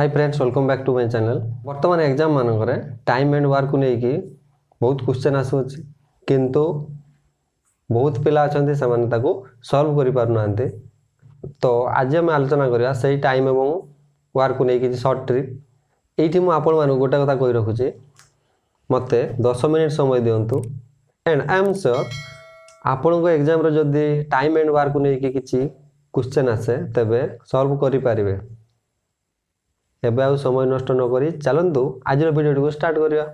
Hi friends welcome back to my channel. वर्तमान exam मानक time and work को लेकिन बहुत क्वेश्चन आसुच्छी किंतु बहुत पिला अच्छा से सॉल्व कर पारना। तो आज आम आलोचना करवा से टाइम एवं वर्क को लेकिन शॉर्ट ट्रिक ये मुझे गोटे कथा कही रखुच्छे मत 10 मिनिट समय दिंतु एंड आई एम श्योर आपण को एग्जाम जदि टाइम एंड वर्क को लेकिन किसी क्वेश्चन आसे तेबे सॉल्व करि पारिबे। एबे आउ समय नष्ट न करी चलंतु आज वीडियो को स्टार्ट करिया।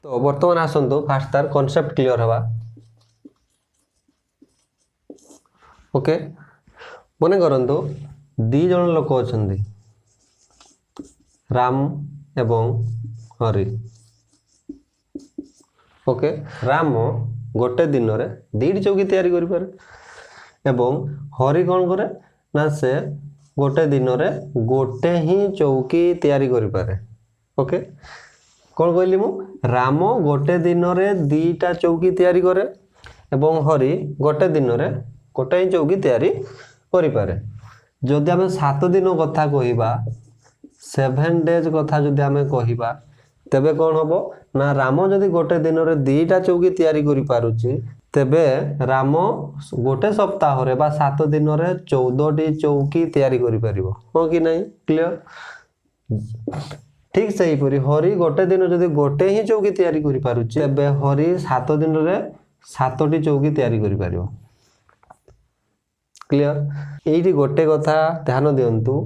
तो वर्तमान आसंतु फास्ट तार कांसेप्ट क्लियर हवा। ओके मने करंतु दी जन लोक अछंदी राम एवं हरि। ओके राम गोटे दिन रे दीटी चौकी तैयारी करि पारे एवं हरि कौन करे ना से गोटे दिन रे गोटे ही चौकी तैयारी करि पारे। ओके कौन कहली मु राम गोटे दिन रे दीटा चौकी तैयारी करे एवं हरि गोटे दिन रे गोटे ही चौकी तैयारी करि पारे। जदि आमे 7 दिन कथा कहिबा 7 डेज कथा जदि आमे कहिबा तेबे कौन होबो ना राम जदि गोटे दिन रे दीटा चौकी तैयारी करि पारुची तेबे राम गोटे सप्ताह रे बा 7 दिन रे 14 टी चौकी तैयारी करि पारिबो। हो कि नहीं क्लियर। ठीक सही परी हरि गोटे दिन जदि गोटे ही चौकी तैयारी करि पारुची तेबे हरि 7 दिन रे 7 टी चौकी तैयारी करि पारिबो। क्लियर। एठी गोटे कथा ध्यान दियंतु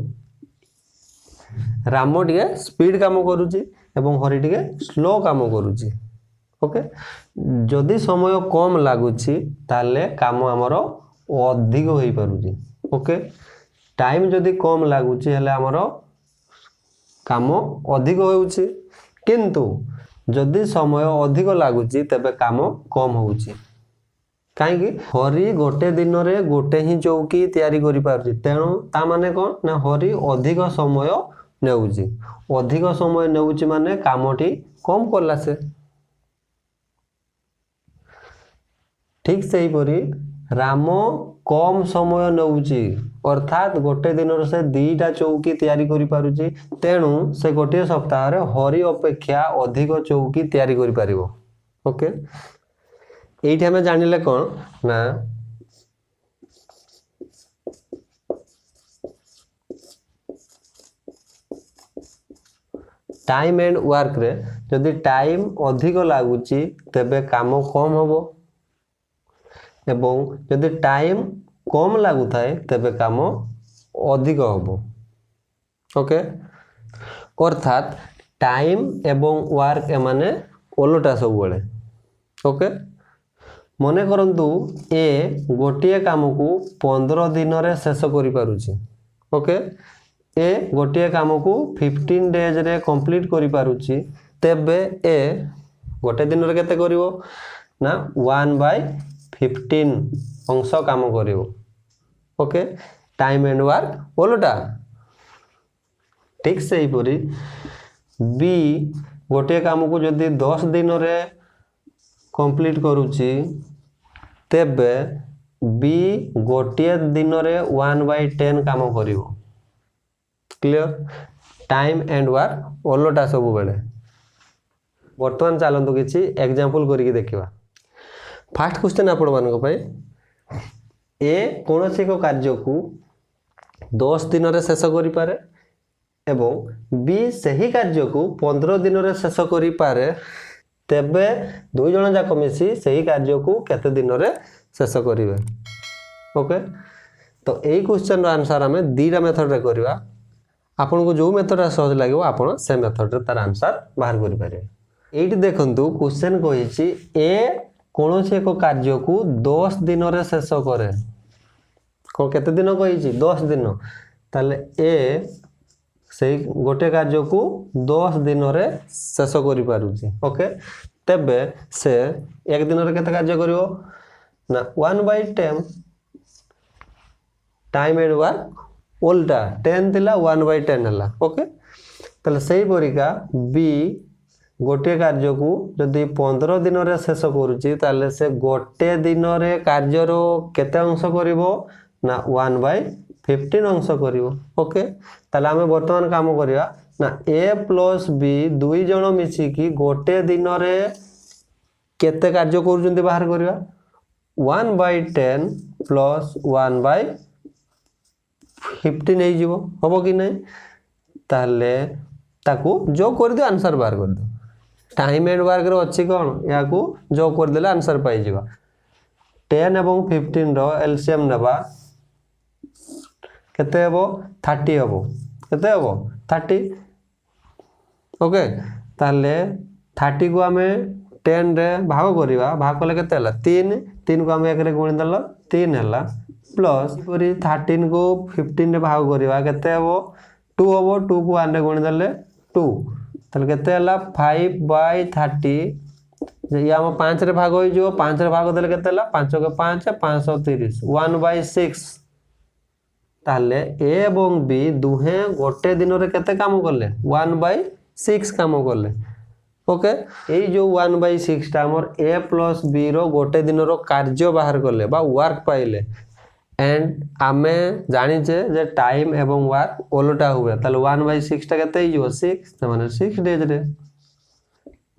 राम टिके स्पीड काम करूची एवं हरि टिके स्लो काम करूची। ओके जदि समय कम लागुची ताले काम हमर अधिक होई पारुची। ओके टाइम जदि कम लागुची हेले हमर काम अधिक होउची किंतु जदि समय अधिक लागुची तबे काम कम होउची। काहेकि हरि गोटे दिन रे गोटे ही चौकी तैयारी करि पारुची तेणु ता माने कोन ना हरि अधिक समय नेउची। अधिक समय नेउची माने कामटी कम करला से। ठीक सही परी राम कम समय नेउची अर्थात गोटे दिन रे से दीटा चौकी तैयारी करि पारुची तेणु से गोटे सप्ताह रे हरि अपेक्षा अधिक चौकी तैयारी करि पारिबो। ओके एठी हमें जानिले कोन ना टाइम एंड वर्क रे जदि टाइम अधिक लागुची तेबे काम कम होबो एवं जदि टाइम कम लागु थाए तेबे काम अधिक होबो। ओके अर्थात टाइम एवं वर्क एमाने ओलोटा सब बेले। ओके मने करंतु ए गोटिए काम को 15 दिन रे शेष करि पारुची। ओके ए गोटिए काम को 15 डेज रे कंप्लीट करि पारुची तेबे ए गोटे दिन रे केते करिवो ना 1/15 अंश काम करिवो। ओके टाइम एंड वर्क ओलोटा। ठीक सही परी बी गोटिए काम को जदि 10 दिन रे कंप्लीट करूची तेबे बी गोटिए दिन रे 1/10 काम करिवो। क्लियर। टाइम एंड वर्क ओलोटा सब बेले। वर्तमान चलंतु किछि एग्जांपल करिकि देखिबा। फर्स्ट क्वेश्चन आपण मानको पय ए कोनोसी एक कार्य को 10 दिन रे शेष करि पारे एवं बी सही कार्य को 15 दिन रे शेष करि पारे तेबे दुई जन जाक मिसी सही कार्य को केते दिन रे शेष करिवे। ओके तो एई क्वेश्चन रो आंसर हमें दीटा मेथड रे करबा। आपन को जो मेथड सहज लागो आपन से मेथड रे तार आंसर बाहर करि पारे। एठी देखंतु क्वेश्चन कहिछि ए कोनोसी एक कार्य को 10 दिन रे शेष करे। को केते दिन कहिछि 10 दिन ताले ए सही गोटे कार्य को 10 दिन रे शेष करि पारुछि। ओके तबे से एक दिन रे केते कार्य करिवो ना 1/10 टाइम एंड वर्क उल्टा 10 थिला 1/10 हला। ओके तले सही परिका बी गोटे कार्य को जदि 15 दिन रे शेष करूची ताले से गोटे दिन रे कार्यर केते अंश करिवो ना 1/15 अंश करिवो। ओके ताले आमे वर्तमान काम करिया ना a + b दुई जण मिसी की गोटे दिन रे केते कार्य करूचंती बाहर करिया 1/10 + 1/15 नै जीवो होबो कि नै ताले ताकू जो कर दियो आंसर बाहर कर दियो। टाइम एंड वर्क रे अछि कोन या को जो कर देले आंसर पाई जीवा 10 एवं 15 रो एलसीएम नेबा केते हेबो 30 हेबो केते हेबो 30। ओके ताले 30 को हमें 10 रे भाग करिवा भाग कले केते हला 3 3 को हमें 1 रे गुणी देला 3 हला प्लस परी 13 को 15 रे भाग करिवा केते हेबो 2 हेबो 2 को 1 रे गुणी देले 2 ताले केते हला 5/30 जे या हम 5 रे भाग होई जो 5 रे भाग देले केते हला 5 को 5 530 1/6 ताले ए एवं बी दुहे गोटे दिन रे केते काम करले 1/6 काम करले। ओके ए जो 1/6 टा हमर a + b रो गोटे दिन रो कार्य बाहर करले बा वर्क पाइले एंड आमे जानि छे जे टाइम एवं वर्क ओलटा हुए ताले 1/6 टा केते हियो 6 त माने 6 डेज रे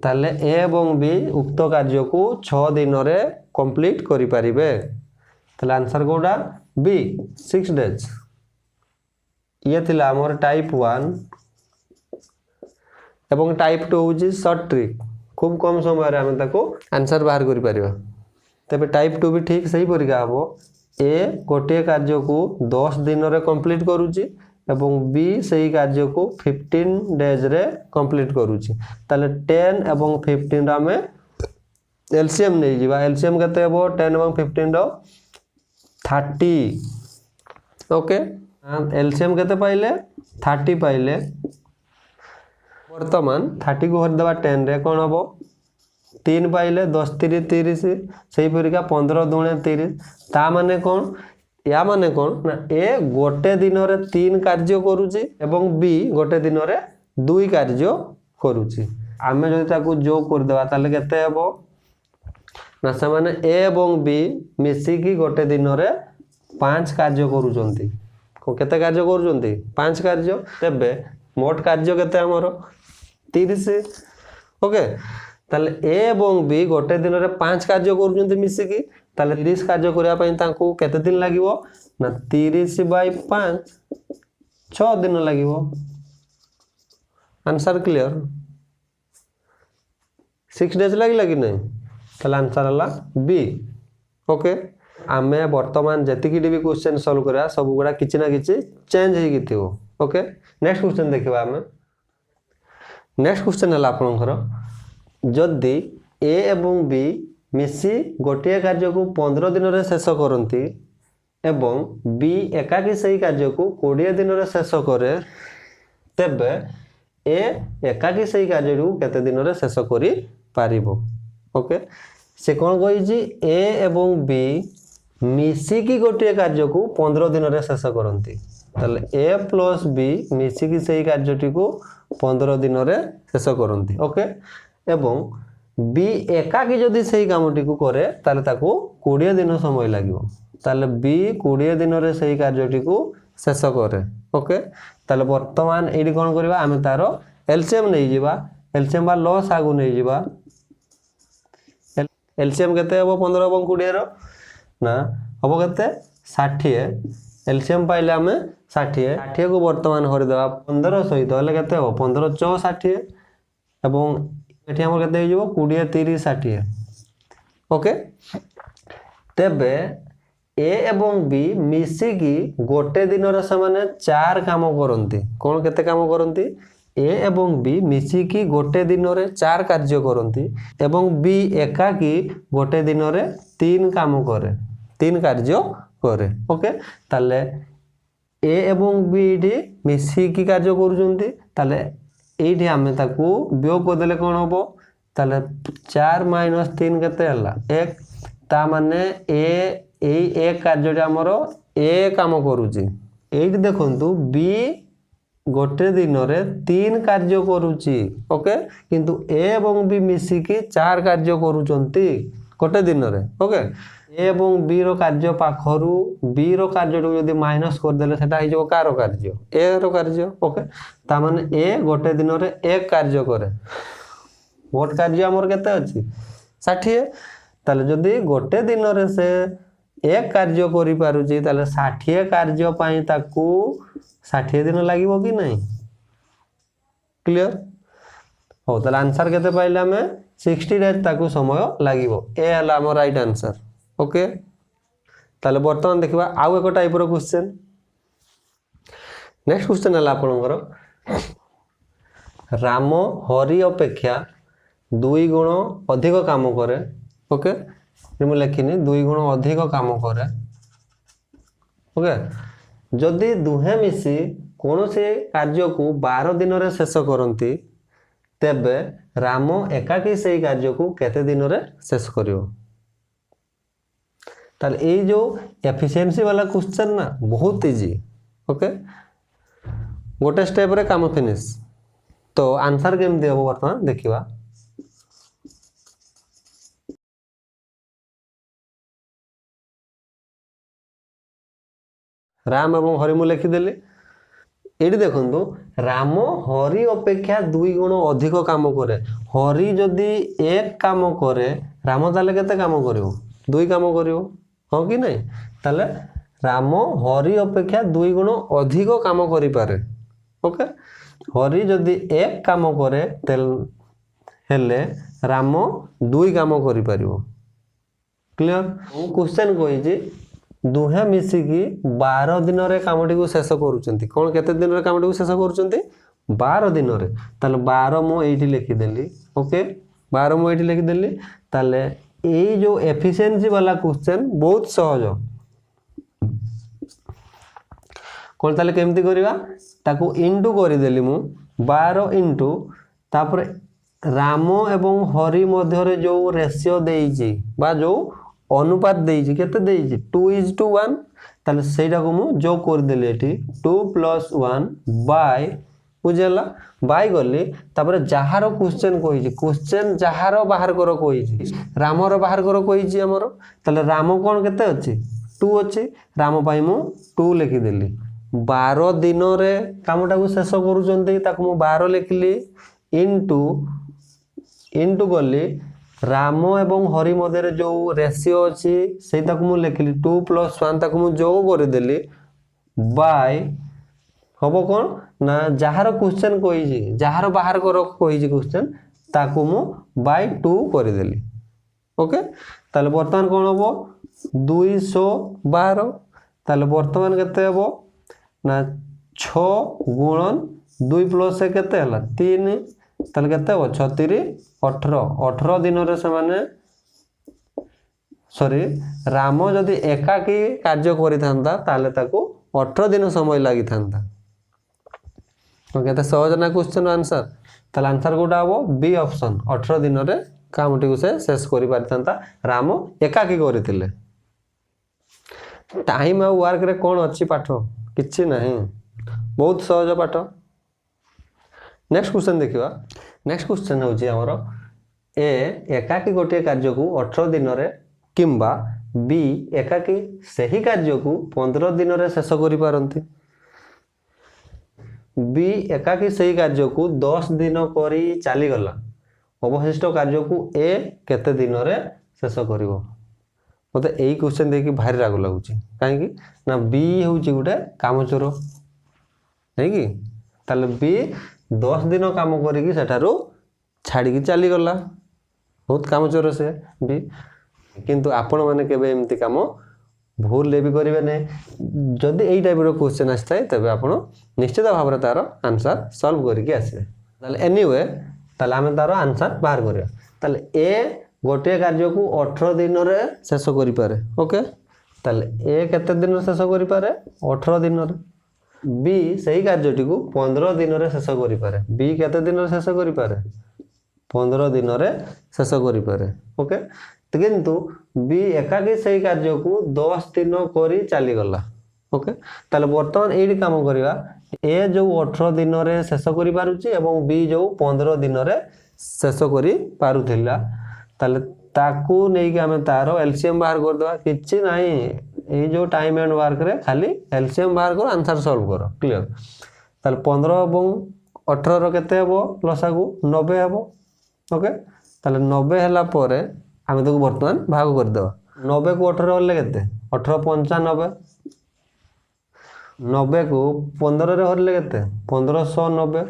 ताले a एवं b उक्त कार्य को 6 दिन रे कंप्लीट करि परिबे ताले आंसर कोडा b 6 डेज। ये थिला हमर टाइप 1 एवं टाइप 2 होची शॉर्ट ट्रिक खूब कम समय रे हम ताको आंसर बाहर करि परिबा। तबे टाइप 2 भी ठीक सही परिका हबो ए गोटे कार्य को 10 दिन रे कंप्लीट करूची एवं बी सही कार्य को 15 डेज रे कंप्लीट करूची ताले 10 एवं 15 रा में एलसीएम नै जीवा एलसीएम केते हेबो 10 एवं 15 रो 30। ओके एलसीएम केते पाइले 30 पाइले वर्तमान 30 को हर देबा 10 रे कोन हबो 3 पाइले 10 3 30 सही परिका 15 दुणे 30 ता माने कोन या माने कोन ना ए गोटे दिन रे 3 कार्य करूची एवं बी गोटे दिन रे 2 कार्य करूची आमे जदि ताकू जो कर देबा ताले केते हेबो ना से माने ए एवं बी मिसी की गोटे दिन रे 5 कार्य करूचंती को केते कार्य करूचंती 5 कार्य तबे मोट कार्य केते हमरो 30। ओके ताले ए एवं बी गोटे दिन रे 5 कार्य करूचंती मिसी की ताले 30 कार्य करिया पई तांको केते दिन लागिवो ना 30/5 6 दिन लागिवो। आंसर क्लियर 6 डेज लागी लागी नहीं ताले आंसर हला बी। ओके आमे वर्तमान जति की भी क्वेश्चन सॉल्व करा सब गुडा किछि ना किछि चेंज हे किथिवो। ओके नेक्स्ट क्वेश्चन देखिबा आमे नेक्स्ट क्वेश्चन हला आपनकर जदि ए एवं बी मिसी गोटे कार्य को 15 दिन रे शेष करंती एवं बी एकाकी सही कार्य को 20 दिन रे शेष करे तबे ए एकाकी सही कार्य को केते दिन रे शेष करि पारिबो। ओके से कोन कहि जी ए एवं बी मिसी की गोटे कार्य को 15 दिन रे शेष करंती ताले ए + बी मिसी की सही कार्यटी को 15 दिन रे शेष करंती। ओके एवं बी एकाकी जदि सही कामटी को करे ताले ताको 20 दिन समय लागिवो ताले बी 20 दिन रे सही कार्यटी को शेष करे। ओके ताले वर्तमान एडी कोन करबा आमे तारो एलसीएम नै जीवा एलसीएम बा लॉस आगु नै जीवा एलसीएम केते हेबो 15 एवं 20 रो ना हबो केते 60 एलसीएम पाइले आमे 60 को वर्तमान हरि देबा 15 सहित हले केते हो 15 4 60 एवं एठी हमर केते हो 20 30 60। ओके तबे ए एवं बी मिसी की गोटे दिन रे समान 4 काम करंती कोन केते काम करंती ए एवं बी मिसी की गोटे दिन रे 4 कार्य करंती एवं बी एकाकी गोटे दिन रे 3 काम करे 3 कार्य करे। ओके ताले ए एवं बी डी मिसी की कार्य करूचंती ताले एठी हमें ताकू वियोग कर देले कोन होबो ताले 4 - 3 केते हला 1 ता माने ए एक कार्यटा हमरो ए काम करूची एठी देखंतु बी गोटे दिन रे 3 कार्य करूची ओके किंतु ए एवं बी मिसिकी 4 कार्य करूचंती गोटे दिन रे ओके ए एवं बी रो कार्य पाखरु बी रो कार्य जो यदि माइनस कर देले सेटा हि जो कार कार्य ए रो कार्य ओके ता माने ए गोटे दिन रे एक कार्य करे मोट कार्य हमर केते अछि 60 ताले जदि गोटे दिन रे से एक कार्य करि पारुची ताले 60 कार्य पई ताकू 60 दिन लागिवो कि नहीं क्लियर हो ताले आंसर केते पाइले हमें 60 डेज ताकू समय लागिवो ए हला हमर राइट आंसर ओके ताले वर्तमान देखिबा आउ एक टाइप रो क्वेश्चन नेक्स्ट क्वेश्चन हला आपनकर राम हरि अपेक्षा 2 गुण अधिक काम करे ओके ये मैं लिखिनी 2 गुण अधिक काम करे ओके जदि दुहे मिसी कौन से कार्य को 12 दिन रे शेष करंती तेबे राम एकाकी से कार्य को केते दिन रे शेष करियो ताले ए जो एफिशिएंसी वाला क्वेश्चन ना बहुत इजी ओके गोटे स्टेप रे काम फिनिश तो आंसर केमती हो वर्तमान देखिबा राम एवं हरि मु लिखिदेली ये देखो राम हरि अपेक्षा 2 गुण अधिक काम करे हरि जदि एक काम करे राम ताले केते काम करिवो 2 काम करिवो हो कि नहीं ताले राम हरि अपेक्षा 2 गुण अधिक काम करि पारे ओके हरि जदि एक काम करे हेले राम 2 काम करि पारिवो क्लियर क्वेश्चन कोइ जे दुहे मिसिकी 12 दिन रे कामटी को शेष करूचंती कोन केते दिन रे कामटी को शेष करूचंती 12 दिन रे ताले 12 मो एठी लिखि देली ओके 12 मो एठी लिखि देली ताले ए जो एफिशिएंसी वाला क्वेश्चन बहुत सहज कोन ताले केमती करिवा ताको इनटू करि देली मु 12 इनटू तापर राम एवं हरि मध्य रे जो रेशियो देइची बा जो अनुपात देइची केते देइची 2:1 ताले सेटा को मु जो कर देले एठी 2 + 1 बाय बुझला बाय गली तापर जहारो क्वेश्चन कहिची क्वेश्चन जहारो बाहर करो कहिची राम रो बाहर करो कहिची हमरो ताले राम कोन केते अछि 2 अछि राम पाई मु 2 लिखि देली 12 दिन रे कामटा को शेष करूचंती ताको मु 12 लिखली इनटू गली राम एवं हरि मध्य जो रेशियो अछि सेटा को मु लिखली 2 + 1 ताको मु जोग कर देली बाय हबो कोन ना जहार क्वेश्चन कहिजी जहार बाहर करो कहिजी क्वेश्चन ताको मु बाय 2 कर देली ओके ताले वर्तमान कोन हबो 212 ताले वर्तमान केते हबो ना 6 गुणन 2 + 1 केते हला 3 ताले केते हो 36 18 दिन रे से माने सॉरी राम जदि एकाकी कार्य करि थांता ताले ताको 18 दिन समय लागि थांता ओके त सहज ना क्वेश्चन आंसर ताले आंसर कोटा हो बी ऑप्शन 18 दिन रे कामटी को से शेष करि पारि थांता राम एकाकी करिथिले टाइम आ वर्क रे कोन अछि पाठ किछि नाही बहुत सहज पाठ नेक्स्ट क्वेश्चन देखिबा नेक्स्ट क्वेश्चन होची हमरो ए एकाकी गोटे कार्य को 18 दिन रे किंबा बी एकाकी सही कार्य को 15 दिन रे शेष करि पारंती बी एकाकी सही कार्य को 10 दिन करी चली गला अवशिष्ट कार्य को ए केते दिन रे शेष करिवो मते एई क्वेश्चन देखि भारी राग लागुची काहे कि ना बी होची गोटे कामचोर है कि ताले बी 10 दिन काम करिकी सेठारो छाड़ी की चली गला बहुत कामचोर से भी किंतु आपण माने केबे एमती काम भूल ले भी करिवे ने जदी एई टाइप रो क्वेश्चन आस्ताय तबे आपण निश्चित भाव रे तारो आंसर सॉल्व करिके आसीबे ताले एनीवे ताले हम तारो आंसर बाहर करिया ताले ए गोटे कार्य को 18 दिन रे शेष करि पारे ओके ताले ए केते दिन रे शेष करि पारे 18 दिन रे बी सही कार्यटी को 15 दिन रे शेष करि पारे बी केते दिन रे शेष करि पारे 15 दिन रे शेष करि पारे ओके किंतु बी एकाकी सही कार्य को 10 दिन करी चली गला ओके ताले वर्तमान एडी काम करिवा ए जो 18 दिन रे शेष करि पारुची एवं बी जो 15 दिन रे शेष करि पारुथिला ताले ताकू नै कि हमें तारो एलसीएम बाहर कर दवा किछि नाही ए जो टाइम एंड वर्क रे खाली एलसीएम बाहर कर आंसर सॉल्व करो क्लियर ताले 15 एवं 18 रो केते हेबो लसागु 90 हेबो ओके ताले 90 हला परे हमें तो वर्तमान भाग कर दवा 90 को 18 होले केते 18 95 90 को 15 रे होले केते 1590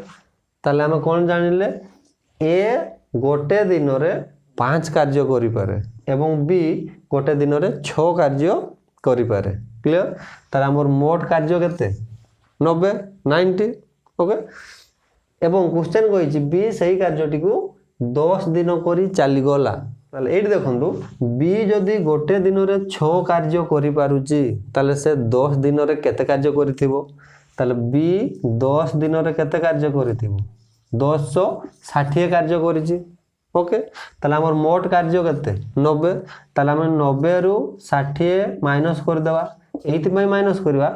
ताले हम कोन जानिले ए गोटे दिन रे 5 कार्य करि पारे एवं बी गोटे दिन रे 6 कार्य करि पारे क्लियर तार हमर मोट कार्य केते 90 90 ओके एवं क्वेश्चन कहिछि बी सही कार्यटी को 10 दिन करी चली गला ताले एठी देखंतु बी जदी गोटे दिन रे 6 कार्य करि पारुची ताले से 10 दिन रे केते कार्य करिथिबो ताले बी 10 दिन रे केते कार्य करिथिबो 260 कार्य करिछि ओके ताले हमर मोट कार्य केते 90 ताले हम 90 रु 60 माइनस कर देबा एठी पई माइनस करबा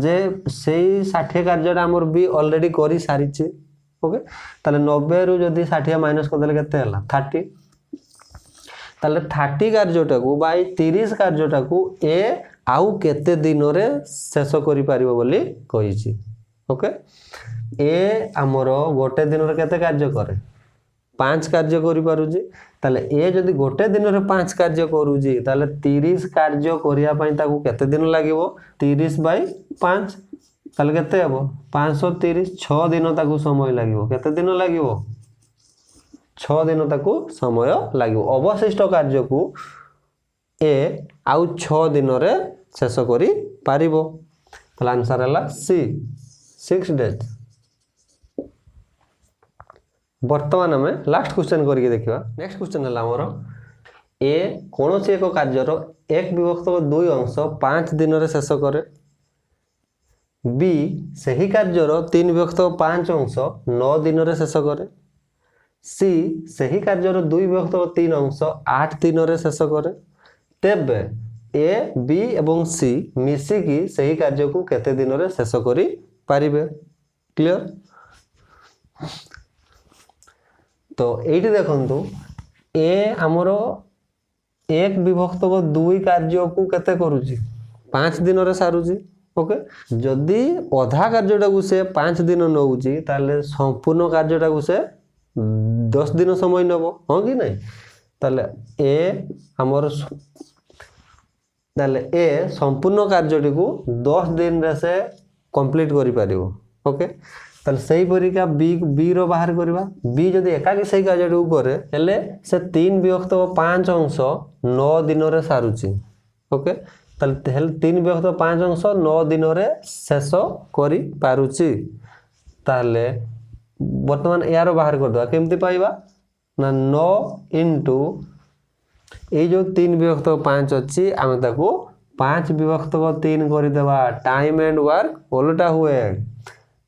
जे सेही 60 कार्यटा हमर बी ऑलरेडी करि सारिछि ओके ताले 90 रु जदी 60 माइनस कर देले केते हला 30 ताले 30 कार्यटा को बाय 30 कार्यटा को ए आउ केते दिन रे शेष करि पारिबो बोली कहिछि ओके ए हमरो गोटे दिन रे केते कार्य करे 5 कार्य करि पारुजी ताले ए जदी गोटे दिन रे 5 कार्य करूजी ताले 30 कार्य करिया पई ताकू केते दिन लागिवो 30 बाय 5 ताले केते हेबो 530 6 दिन ताकू समय लागिवो केते दिन लागिवो 6 दिन ताकू समय लागिवो अवशिष्ट कार्य को ए आउ 6 दिन रे शेष करि पारिबो ताले आंसर हला सी 6 डेज वर्तमान में लास्ट क्वेश्चन करके देखिबा नेक्स्ट क्वेश्चन हला हमरो ए कोनोसी एक कार्य रो 1 विभक्त 2 अंश 5 दिन रे शेष करे बी सही कार्य रो 3 विभक्त 5 अंश 9 दिन रे शेष करे सी सही कार्य रो 2 विभक्त 3 अंश 8 दिन रे शेष करे तेबे ए बी एवं सी मिसी की सही कार्य को केते दिन रे शेष करि पारिबे क्लियर तो एठी देखंतु ए हमरो 1 विभक्त 2 कार्य को केते करूची 5 दिन रे सारूची ओके जदी आधा कार्यटा को से 5 दिन नउची ताले संपूर्ण कार्यटा को से 10 दिन समय नबो हो कि नहीं ताले ए हमर ताले ए संपूर्ण कार्यटी को 10 दिन रे से कंप्लीट करि पारिबो ओके ताले सही परिका बी रो बाहर करबा बी जदी एकाकी सही कार्यटी को करे हेले से 3 विभक्त 5 अंश 9 दिन रे सारूची ओके ताले हेल 3 विभक्त 5 अंश 9 दिन रे शेष करि पारुची ताले वर्तमान यार बाहर कर दवा केमती पाइबा ना 9 इनटू ए जो 3 विभक्त 5 अछि हम ताको 5 विभक्त 3 करि देबा टाइम एंड वर्क उल्टा हुए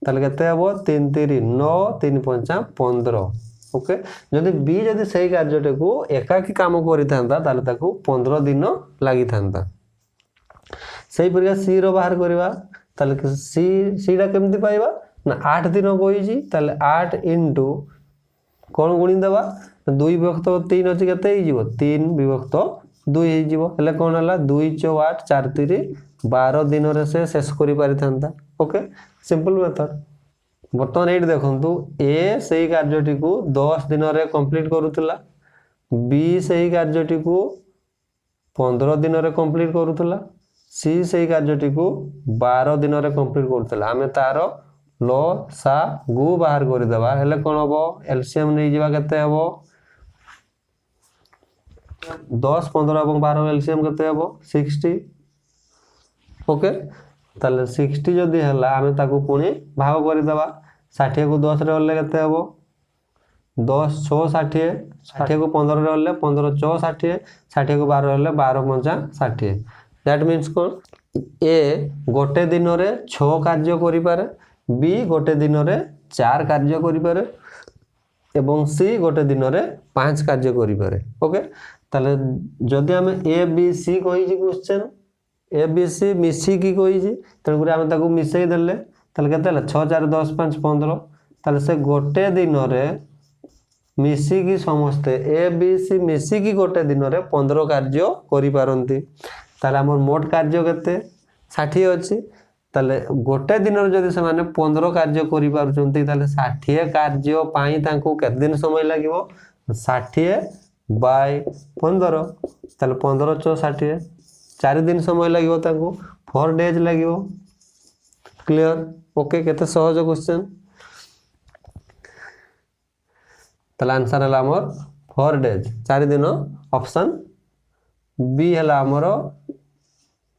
ताले केते हबो 3 3 9 3 5 15 ओके जदी बी जदी सही कार्यटे को एकाकी काम करि थांता ताले ताको 15 दिन लागि थांता सही परिका सी रो बाहर करबा ताले सीडा केमती पाइबा ना 8 दिन कोइजी ताले 8 इनटू कोन गुणी देबा 2 विभक्त 3 अछि केते ही जीवो 3 विभक्त 2 ही जीवो हले कोन हला 2 4 8 4 3 12 दिन रे से शेष करि पारि थांता ओके सिंपल मेथड वर्तमान एठी देखंतु ए सही कार्यटी को 10 दिन रे कंप्लीट करूतला बी सही कार्यटी को 15 दिन रे कंप्लीट करूतला सी सही कार्यटी को 12 दिन रे कंप्लीट करूतला हमें तारो लो सा गु बाहर कर देबा हेले कोन हबो एलसीएम नै जीवा केते हबो 10 15 एवं 12 एलसीएम केते हबो 60 ओके ताले 60 जदी हला हमें ताको पुनी भाग कर देबा 60 को 10 रे होले केते हबो 10 6 60 60 को 15 रे होले 15 6 60 60 को 12 होले 12 5 60 दैट मींस कोन ए गोटे दिन रे 6 कार्य करि पारे बी गोटे दिन रे 4 कार्य करि पारे एवं सी गोटे दिन रे 5 कार्य करि पारे ओके ताले जदी हमें ए बी सी कहि छी क्वेश्चन ए बी सी मिसी की कहि छी तन गुरे हम ताको मिसई देले ताले केते हला 6 4 10 5 15 ताले से गोटे दिन रे मिसिकी समस्ते ए बी सी मिसिकी गोटे दिन रे 15 कार्य करि पारंती ताले हमर मोट कार्य केते 60 अछि ताले गोटे दिन रे जदि से माने 15 कार्य करि पारुचंती ताले 60 कार्य पाई तांको केते दिन समय लागिवो 60 बाय 15 ताले 15 + 60 4 दिन समय लागिवो तांको 4 डेज लागिवो क्लियर ओके केते सहज क्वेश्चन ताले आंसर हला हमर 4 डेज 4 दिन ऑप्शन बी हला हमर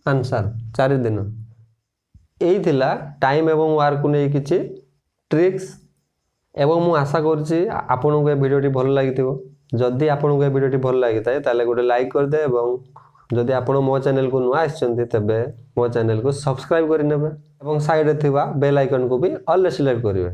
आंसर 4 दिन एई थिला टाइम एवं वर्क को नै किछि ट्रिक्स एवं मु आशा करछि आपन को ए वीडियोटी भल लागिथिबो जदि आपन को ए वीडियोटी भल लागिताय ताले गोटे लाइक कर दे एवं जदि आपन मो चैनल को नुआ आछंती तबे मो चैनल को सब्सक्राइब करि नेबे एवं साइड रे थिबा बेल आइकन को भी ऑल सिलेक्ट करिवे।